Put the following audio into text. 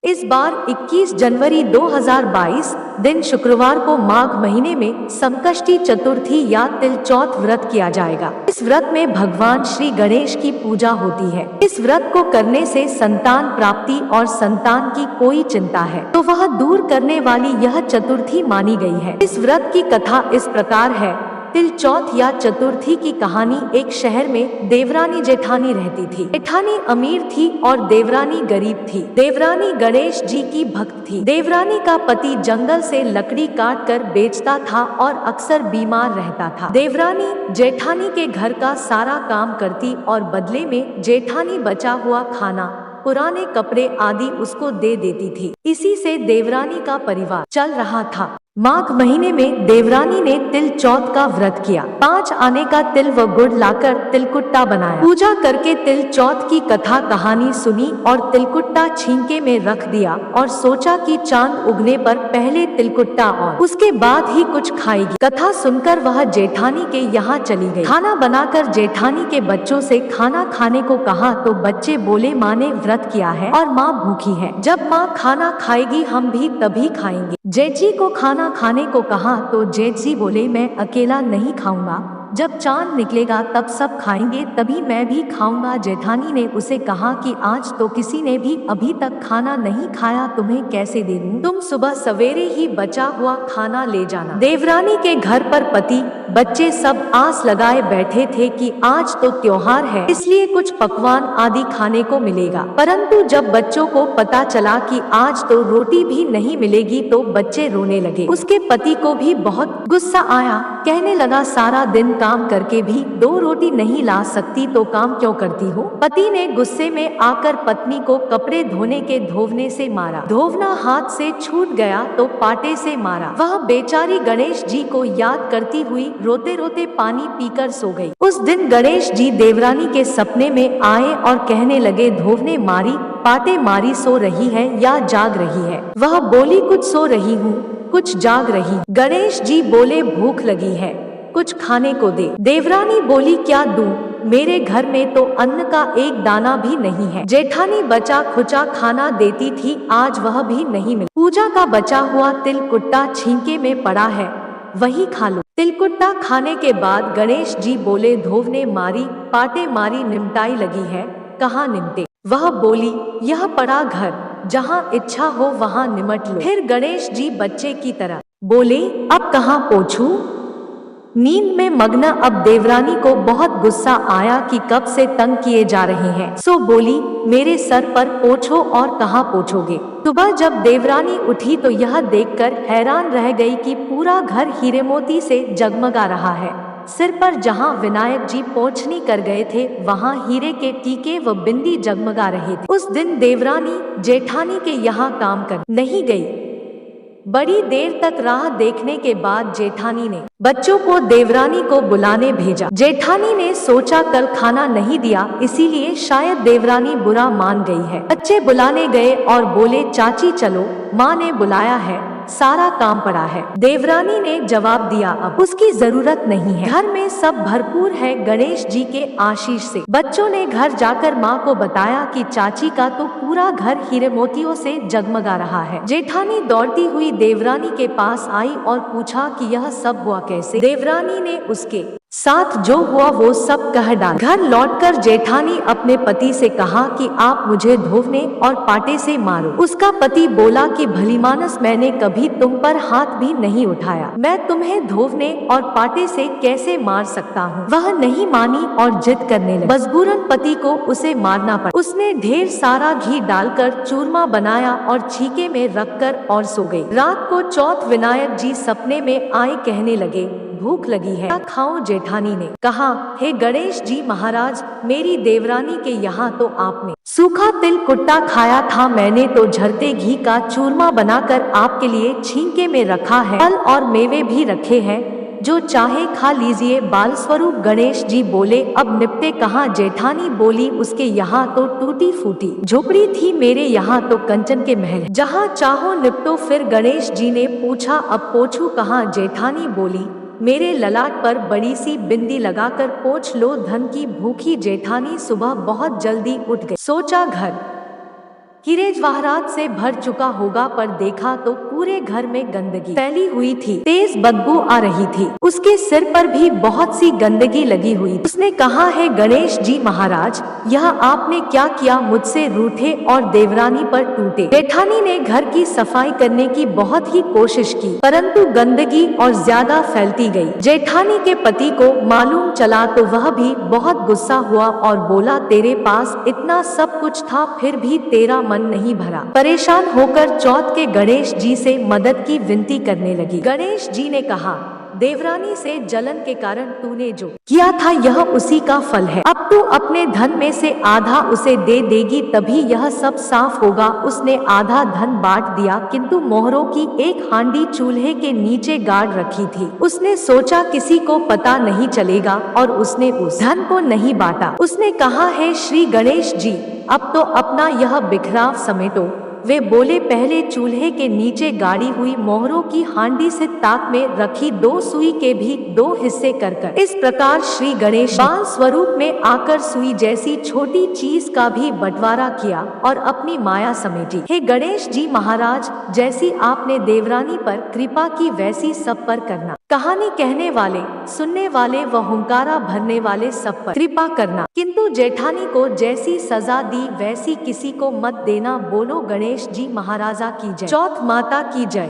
इस बार 21 जनवरी 2022 दिन शुक्रवार को माघ महीने में संकष्टी चतुर्थी या तिल चौथ व्रत किया जाएगा। इस व्रत में भगवान श्री गणेश की पूजा होती है। इस व्रत को करने से संतान प्राप्ति और संतान की कोई चिंता है तो वह दूर करने वाली यह चतुर्थी मानी गई है। इस व्रत की कथा इस प्रकार है। तिल चौथ या चतुर्थी की कहानी। एक शहर में देवरानी जेठानी रहती थी। जेठानी अमीर थी और देवरानी गरीब थी। देवरानी गणेश जी की भक्त थी। देवरानी का पति जंगल से लकड़ी काट कर बेचता था और अक्सर बीमार रहता था। देवरानी जेठानी के घर का सारा काम करती और बदले में जेठानी बचा हुआ खाना, पुराने कपड़े आदि उसको दे देती थी। इसी से देवरानी का परिवार चल रहा था। माघ महीने में देवरानी ने तिल चौथ का व्रत किया। 5 आने का तिल व गुड़ लाकर तिलकुट्टा बनाया। पूजा करके तिल चौथ की कथा कहानी सुनी और तिलकुट्टा छींके में रख दिया और सोचा कि चांद उगने पर पहले तिलकुट्टा और उसके बाद ही कुछ खाएगी। कथा सुनकर वह जेठानी के यहाँ चली गई। खाना बनाकर जेठानी के बच्चों से खाना खाने को कहा तो बच्चे बोले माँ ने व्रत किया है और माँ भूखी है। जब माँ खाना खाएगी हम भी तभी खाएंगे। जेठी को खाना खाने को कहा तो जेठ जी बोले मैं अकेला नहीं खाऊंगा, जब चांद निकलेगा तब सब खाएंगे तभी मैं भी खाऊंगा। जेठानी ने उसे कहा कि आज तो किसी ने भी अभी तक खाना नहीं खाया, तुम्हें कैसे दे दूं? तुम सुबह सवेरे ही बचा हुआ खाना ले जाना। देवरानी के घर पर पति बच्चे सब आस लगाए बैठे थे कि आज तो त्योहार है इसलिए कुछ पकवान आदि खाने को मिलेगा। परंतु जब बच्चों को पता चला कि आज तो रोटी भी नहीं मिलेगी तो बच्चे रोने लगे। उसके पति को भी बहुत गुस्सा आया। कहने लगा सारा दिन काम करके भी 2 रोटी नहीं ला सकती तो काम क्यों करती हो? पति ने गुस्से में आकर पत्नी को कपड़े धोने के धोवने से मारा। धोवना हाथ से छूट गया तो पाटे से मारा। वह बेचारी गणेश जी को याद करती हुई रोते रोते पानी पीकर सो गई। उस दिन गणेश जी देवरानी के सपने में आए और कहने लगे धोवने मारी, पाटे मारी, सो रही है या जाग रही है? वह बोली कुछ सो रही हूँ, कुछ जाग रही। गणेश जी बोले भूख लगी है, कुछ खाने को दे। देवरानी बोली क्या दूं? मेरे घर में तो अन्न का एक दाना भी नहीं है। जेठानी बचा खुचा खाना देती थी, आज वह भी नहीं मिला। पूजा का बचा हुआ तिलकुट्टा छींके में पड़ा है, वही खा लो। तिलकुट्टा खाने के बाद गणेश जी बोले धोवने मारी, पाटे मारी, निमटाई लगी है, कहाँ निमटे? वह बोली यह पड़ा घर, जहाँ इच्छा हो वहाँ निमट लो। फिर गणेश जी बच्चे की तरह बोले अब कहाँ पोंछूं? नींद में मग्न अब देवरानी को बहुत गुस्सा आया कि कब से तंग किए जा रहे हैं, सो बोली मेरे सर पर पोंछो। और कहाँ पोंछोगे? सुबह जब देवरानी उठी तो यह देखकर हैरान रह गई कि पूरा घर हीरे मोती से जगमगा रहा है। सिर पर जहाँ विनायक जी पोंछनी कर गए थे वहाँ हीरे के टीके व बिंदी जगमगा रहे थे। उस दिन देवरानी जेठानी के यहाँ काम कर नहीं गई। बड़ी देर तक राह देखने के बाद जेठानी ने बच्चों को देवरानी को बुलाने भेजा। जेठानी ने सोचा कल खाना नहीं दिया इसीलिए शायद देवरानी बुरा मान गई है। बच्चे बुलाने गए और बोले चाची चलो, माँ ने बुलाया है, सारा काम पड़ा है। देवरानी ने जवाब दिया अब उसकी जरूरत नहीं है, घर में सब भरपूर है गणेश जी के आशीष से। बच्चों ने घर जाकर माँ को बताया कि चाची का तो पूरा घर हीरे मोतियों से जगमगा रहा है। जेठानी दौड़ती हुई देवरानी के पास आई और पूछा कि यह सब हुआ कैसे? देवरानी ने उसके साथ जो हुआ वो सब कह डाला। घर लौटकर जेठानी अपने पति से कहा कि आप मुझे धोवने और पाटे से मारो। उसका पति बोला कि भलीमानस मैंने कभी तुम पर हाथ भी नहीं उठाया, मैं तुम्हें धोवने और पाटे से कैसे मार सकता हूँ? वह नहीं मानी और जिद करने लगी। मजबूरन पति को उसे मारना पड़ा। उसने ढेर सारा घी डालकर चूरमा बनाया और छीके में रखकर और सो गई। रात को चौथ विनायक जी सपने में आए, कहने लगे भूख लगी है, क्या खाऊं? जेठानी ने कहा हे गणेश जी महाराज, मेरी देवरानी के यहाँ तो आपने सूखा तिलकुट्टा खाया था, मैंने तो झरते घी का चूरमा बनाकर आपके लिए छींके में रखा है, फल और मेवे भी रखे हैं, जो चाहे खा लीजिए। बाल स्वरूप गणेश जी बोले अब निपटे कहाँ? जेठानी बोली उसके यहाँ तो टूटी फूटी झोपड़ी थी, मेरे यहाँ तो कंचन के महल, जहाँ चाहो निपटो। फिर गणेश जी ने पूछा अब पोंछू कहाँ? जेठानी बोली मेरे ललाट पर बड़ी सी बिंदी लगाकर पोंछ लो। धन की भूखी जेठानी सुबह बहुत जल्दी उठ गई। सोचा घर हीरे जवाहरात से भर चुका होगा, पर देखा तो पूरे घर में गंदगी फैली हुई थी। तेज बदबू आ रही थी। उसके सिर पर भी बहुत सी गंदगी लगी हुई। उसने कहा, है गणेश जी महाराज, यह आपने क्या किया? मुझसे रूठे और देवरानी पर टूटे। जेठानी ने घर की सफाई करने की बहुत ही कोशिश की, परंतु गंदगी और ज्यादा फैलती गई। जेठानी के पति को मालूम चला तो वह भी बहुत गुस्सा हुआ और बोला, तेरे पास इतना सब कुछ था, फिर भी तेरा मन नहीं भरा। परेशान होकर चौथ के गणेश जी से मदद की विनती करने लगी। गणेश जी ने कहा, देवरानी से जलन के कारण तूने जो किया था यह उसी का फल है। अब तू अपने धन में से आधा उसे दे देगी, तभी यह सब साफ होगा। उसने आधा धन बांट दिया, किंतु मोहरों की एक हांडी चूल्हे के नीचे गाड़ रखी थी। उसने सोचा किसी को पता नहीं चलेगा और उसने उस धन को नहीं बांटा। उसने कहा, है श्री गणेश जी, अब तो अपना यह बिखराव समेटो। वे बोले, पहले चूल्हे के नीचे गाड़ी हुई मोहरों की हांडी से ताक में रखी 2 सुई के भी 2 हिस्से कर इस प्रकार श्री गणेश बाल स्वरूप में आकर सुई जैसी छोटी चीज का भी बंटवारा किया और अपनी माया समेटी। हे गणेश जी महाराज, जैसी आपने देवरानी पर कृपा की वैसी सब पर करना। कहानी कहने वाले, सुनने वाले व हुंकारा भरने वाले सब पर कृपा करना, किंतु जेठानी को जैसी सजा दी वैसी किसी को मत देना। बोलो गणेश जी महाराजा की जय। चौथ माता की जय।